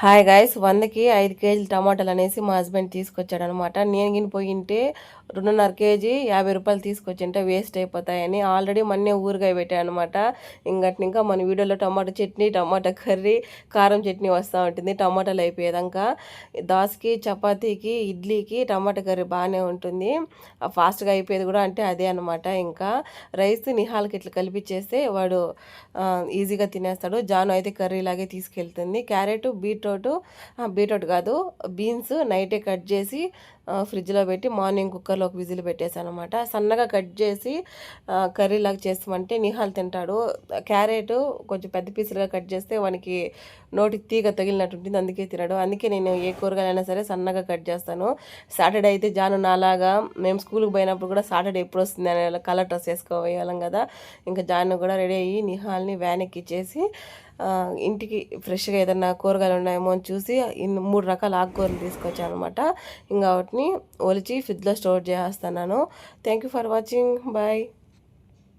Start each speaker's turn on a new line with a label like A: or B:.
A: Hi guys 100కి 5 కేజీలు టమాటాలు అనేసి మా హస్బెండ్ తీసుకొచ్చాడు అనమాట. నేను గిని పోయింటే 2.5 కేజీ 50 రూపాయలు తీసుకొచ్చింటే వేస్ట్ అయిపోతాయని ఆల్రెడీ మొన్నే ఊరగాయ పెట్టాను అనమాట. ఇంకా మన వీడియోలో టమాటా చట్నీ, టమాటా కర్రీ, కారం చట్నీ వస్తూ ఉంటుంది. టమాటాలు అయిపోయేదాకా దోసకి, చపాతీకి, ఇడ్లీకి టమాటా కర్రీ బాగానే ఉంటుంది. ఫాస్ట్గా అయిపోయేది కూడా అంటే అదే అనమాట. ఇంకా రైస్ నిహాల్కి ఇట్లా కలిపిచ్చేస్తే వాడు ఈజీగా తినేస్తాడు. జాను అయితే కర్రీ లాగే తీసుకెళ్తుంది. క్యారెట్, బీట్రూట్ కాదు బీన్స్ నైటే కట్ చేసి ఫ్రిడ్జ్లో పెట్టి మార్నింగ్ కుక్కర్లో ఒక విజిల్ పెట్టేశాను అనమాట. సన్నగా కట్ చేసి కర్రీలాగా చేస్తామంటే నిహాల్ తింటాడు. క్యారెట్ కొంచెం పెద్ద పీసులుగా కట్ చేస్తే వానికి నోటికి తీగ తగిలినట్టు ఉంటుంది, అందుకే తినడు. అందుకే నేను ఏ కూరగాయలైనా సరే సన్నగా కట్ చేస్తాను. సాటర్డే అయితే జాను నాలాగా మేము స్కూల్కి పోయినప్పుడు కూడా సాటర్డే ఎప్పుడు వస్తుంది అనే కలర్ డ్రెస్ వేసుకోవేయాలం కదా. ఇంకా జాను కూడా రెడీ అయ్యి నిహాల్ని వ్యాన్ ఎక్కిచ్చేసి ఇంటికి ఫ్రెష్గా ఏదన్నా కూరగాయలు ఉన్నాయేమో అని చూసి 3 రకాల ఆకుకూరలు తీసుకొచ్చాను అనమాట. ఇంకా వాటిని ఒలిచి ఫ్రిడ్జ్లో స్టోర్ చేసేస్తున్నాను. Thank you for watching. Bye.